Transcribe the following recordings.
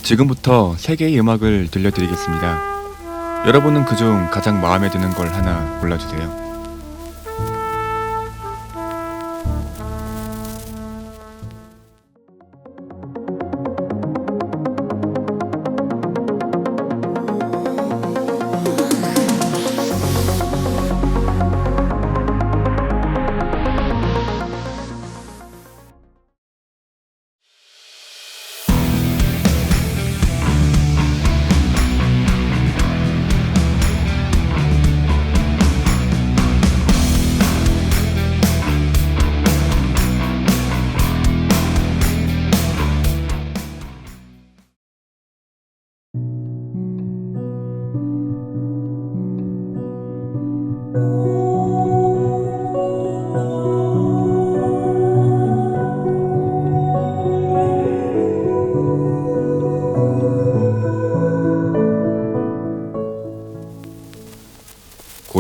지금부터 3개의 음악을 들려드리겠습니다. 여러분은 그중 가장 마음에 드는 걸 하나 골라주세요.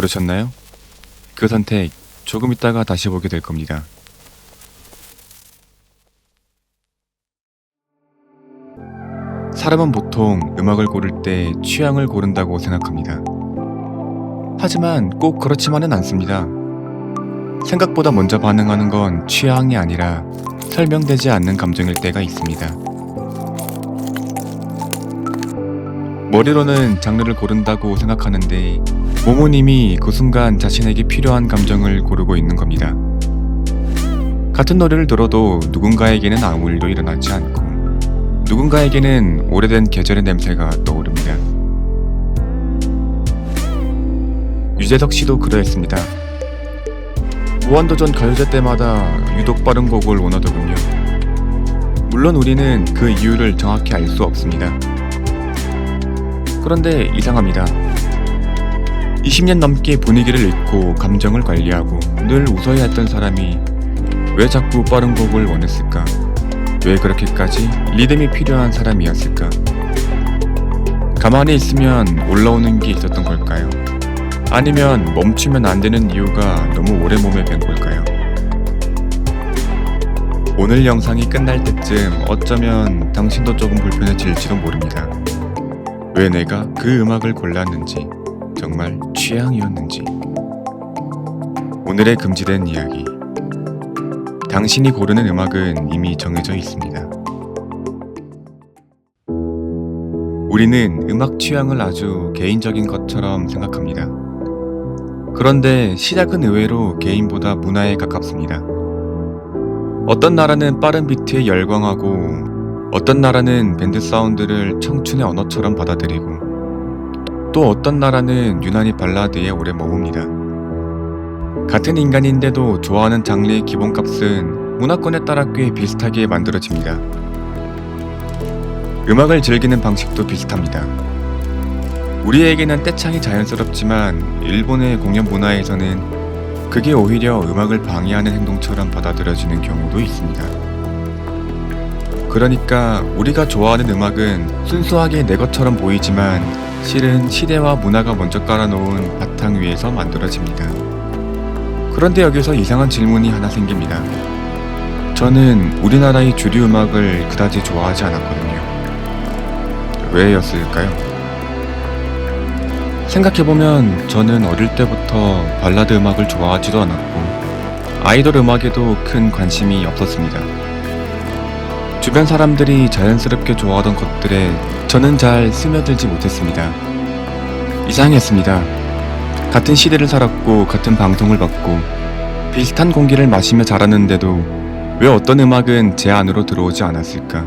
고르셨나요? 그 선택 조금 있다가 다시 보게 될 겁니다. 사람은 보통 음악을 고를 때 취향을 고른다고 생각합니다. 하지만 꼭 그렇지만은 않습니다. 생각보다 먼저 반응하는 건 취향이 아니라 설명되지 않는 감정일 때가 있습니다. 머리로는 장르를 고른다고 생각하는데 몸은 이미 그 순간 자신에게 필요한 감정을 고르고 있는 겁니다. 같은 노래를 들어도 누군가에게는 아무 일도 일어나지 않고 누군가에게는 오래된 계절의 냄새가 떠오릅니다. 유재석 씨도 그러했습니다. 무한도전 가요제 때마다 유독 빠른 곡을 원하더군요. 물론 우리는 그 이유를 정확히 알 수 없습니다. 그런데 이상합니다. 20년 넘게 분위기를 읽고 감정을 관리하고 늘 웃어야 했던 사람이 왜 자꾸 빠른 곡을 원했을까? 왜 그렇게까지 리듬이 필요한 사람이었을까? 가만히 있으면 올라오는 게 있었던 걸까요? 아니면 멈추면 안 되는 이유가 너무 오래 몸에 밴 걸까요? 오늘 영상이 끝날 때쯤 어쩌면 당신도 조금 불편해질지도 모릅니다. 왜 내가 그 음악을 골랐는지, 정말 취향이었는지. 오늘의 금지된 이야기. 당신이 고르는 음악은 이미 정해져 있습니다. 우리는 음악 취향을 아주 개인적인 것처럼 생각합니다. 그런데 시작은 의외로 개인보다 문화에 가깝습니다. 어떤 나라는 빠른 비트에 열광하고 어떤 나라는 밴드 사운드를 청춘의 언어처럼 받아들이고 또 어떤 나라는 유난히 발라드에 오래 머뭅니다. 같은 인간인데도 좋아하는 장르의 기본값은 문화권에 따라 꽤 비슷하게 만들어집니다. 음악을 즐기는 방식도 비슷합니다. 우리에게는 떼창이 자연스럽지만 일본의 공연 문화에서는 그게 오히려 음악을 방해하는 행동처럼 받아들여지는 경우도 있습니다. 그러니까 우리가 좋아하는 음악은 순수하게 내 것처럼 보이지만 실은 시대와 문화가 먼저 깔아놓은 바탕 위에서 만들어집니다. 그런데 여기서 이상한 질문이 하나 생깁니다. 저는 우리나라의 주류 음악을 그다지 좋아하지 않았거든요. 왜였을까요? 생각해보면 저는 어릴 때부터 발라드 음악을 좋아하지도 않았고 아이돌 음악에도 큰 관심이 없었습니다. 주변 사람들이 자연스럽게 좋아하던 것들에 저는 잘 스며들지 못했습니다. 이상했습니다. 같은 시대를 살았고 같은 방송을 받고 비슷한 공기를 마시며 자랐는데도 왜 어떤 음악은 제 안으로 들어오지 않았을까?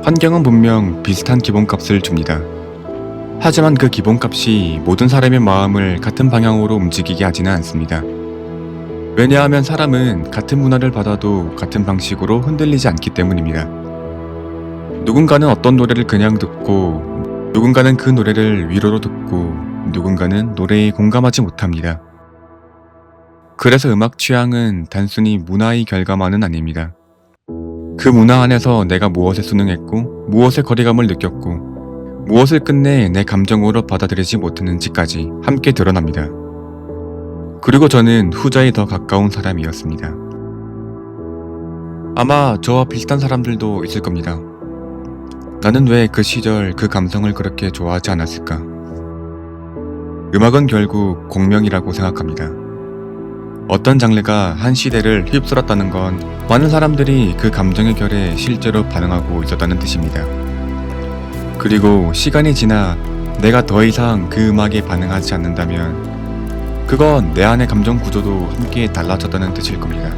환경은 분명 비슷한 기본값을 줍니다. 하지만 그 기본값이 모든 사람의 마음을 같은 방향으로 움직이게 하지는 않습니다. 왜냐하면 사람은 같은 문화를 받아도 같은 방식으로 흔들리지 않기 때문입니다. 누군가는 어떤 노래를 그냥 듣고 누군가는 그 노래를 위로로 듣고 누군가는 노래에 공감하지 못합니다. 그래서 음악 취향은 단순히 문화의 결과만은 아닙니다. 그 문화 안에서 내가 무엇에 순응했고 무엇의 거리감을 느꼈고 무엇을 끝내 내 감정으로 받아들이지 못했는지까지 함께 드러납니다. 그리고 저는 후자에 더 가까운 사람이었습니다. 아마 저와 비슷한 사람들도 있을 겁니다. 나는 왜 그 시절 그 감성을 그렇게 좋아하지 않았을까? 음악은 결국 공명이라고 생각합니다. 어떤 장르가 한 시대를 휩쓸었다는 건 많은 사람들이 그 감정의 결에 실제로 반응하고 있었다는 뜻입니다. 그리고 시간이 지나 내가 더 이상 그 음악에 반응하지 않는다면 그건 내 안의 감정 구조도 함께 달라졌다는 뜻일 겁니다.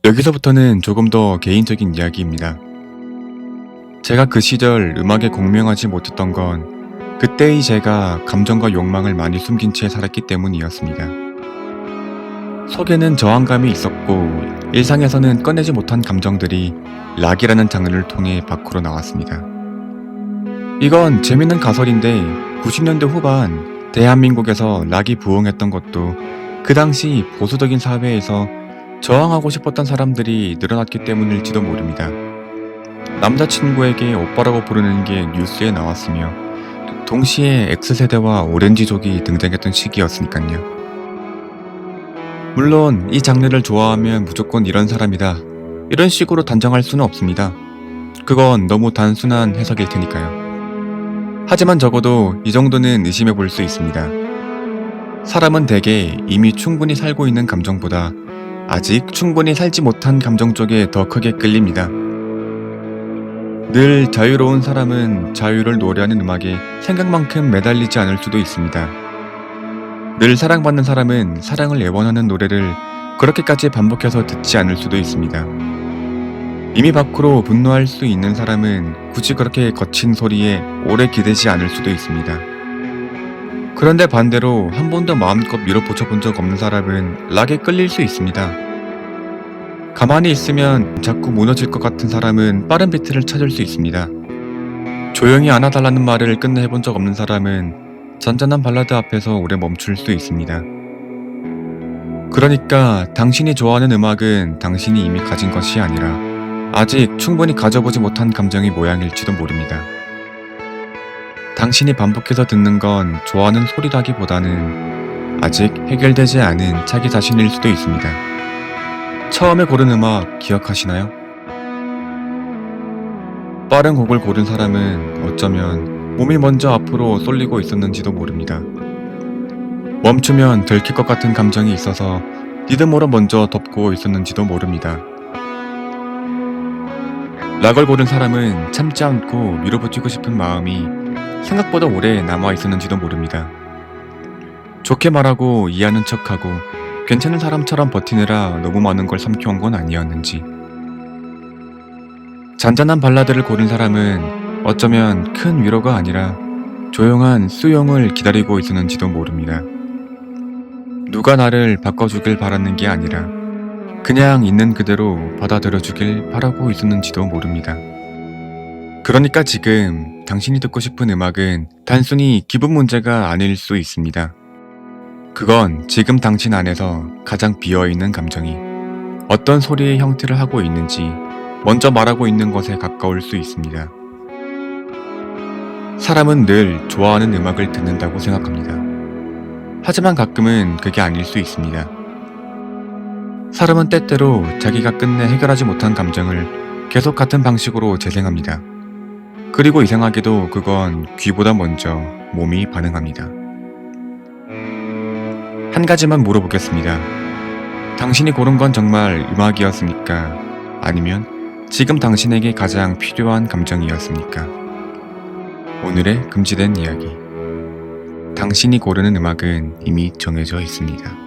여기서부터는 조금 더 개인적인 이야기입니다. 제가 그 시절 음악에 공명하지 못했던 건 그때의 제가 감정과 욕망을 많이 숨긴 채 살았기 때문이었습니다. 속에는 저항감이 있었고 일상에서는 꺼내지 못한 감정들이 락이라는 장르를 통해 밖으로 나왔습니다. 이건 재밌는 가설인데 90년대 후반 대한민국에서 락이 부흥했던 것도 그 당시 보수적인 사회에서 저항하고 싶었던 사람들이 늘어났기 때문일지도 모릅니다. 남자친구에게 오빠라고 부르는 게 뉴스에 나왔으며 동시에 X세대와 오렌지족이 등장했던 시기였으니까요. 물론 이 장르를 좋아하면 무조건 이런 사람이다, 이런 식으로 단정할 수는 없습니다. 그건 너무 단순한 해석일 테니까요. 하지만 적어도 이 정도는 의심해 볼 수 있습니다. 사람은 대개 이미 충분히 살고 있는 감정보다 아직 충분히 살지 못한 감정 쪽에 더 크게 끌립니다. 늘 자유로운 사람은 자유를 노래하는 음악에 생각만큼 매달리지 않을 수도 있습니다. 늘 사랑받는 사람은 사랑을 애원하는 노래를 그렇게까지 반복해서 듣지 않을 수도 있습니다. 이미 밖으로 분노할 수 있는 사람은 굳이 그렇게 거친 소리에 오래 기대지 않을 수도 있습니다. 그런데 반대로 한 번도 마음껏 밀어붙여 본 적 없는 사람은 락에 끌릴 수 있습니다. 가만히 있으면 자꾸 무너질 것 같은 사람은 빠른 비트를 찾을 수 있습니다. 조용히 안아달라는 말을 끝내 해본 적 없는 사람은 잔잔한 발라드 앞에서 오래 멈출 수 있습니다. 그러니까 당신이 좋아하는 음악은 당신이 이미 가진 것이 아니라 아직 충분히 가져보지 못한 감정의 모양일지도 모릅니다. 당신이 반복해서 듣는 건 좋아하는 소리라기보다는 아직 해결되지 않은 자기 자신일 수도 있습니다. 처음에 고른 음악 기억하시나요? 빠른 곡을 고른 사람은 어쩌면 몸이 먼저 앞으로 쏠리고 있었는지도 모릅니다. 멈추면 들킬 것 같은 감정이 있어서 리듬으로 먼저 덮고 있었는지도 모릅니다. 락을 고른 사람은 참지 않고 밀어붙이고 싶은 마음이 생각보다 오래 남아 있었는지도 모릅니다. 좋게 말하고 이해하는 척하고 괜찮은 사람처럼 버티느라 너무 많은 걸 삼켜온 건 아니었는지. 잔잔한 발라드를 고른 사람은 어쩌면 큰 위로가 아니라 조용한 수용을 기다리고 있었는지도 모릅니다. 누가 나를 바꿔주길 바라는 게 아니라 그냥 있는 그대로 받아들여주길 바라고 있었는지도 모릅니다. 그러니까 지금 당신이 듣고 싶은 음악은 단순히 기분 문제가 아닐 수 있습니다. 그건 지금 당신 안에서 가장 비어있는 감정이 어떤 소리의 형태를 하고 있는지 먼저 말하고 있는 것에 가까울 수 있습니다. 사람은 늘 좋아하는 음악을 듣는다고 생각합니다. 하지만 가끔은 그게 아닐 수 있습니다. 사람은 때때로 자기가 끝내 해결하지 못한 감정을 계속 같은 방식으로 재생합니다. 그리고 이상하게도 그건 귀보다 먼저 몸이 반응합니다. 한 가지만 물어보겠습니다. 당신이 고른 건 정말 음악이었습니까? 아니면 지금 당신에게 가장 필요한 감정이었습니까? 오늘의 금지된 이야기. 당신이 고르는 음악은 이미 정해져 있습니다.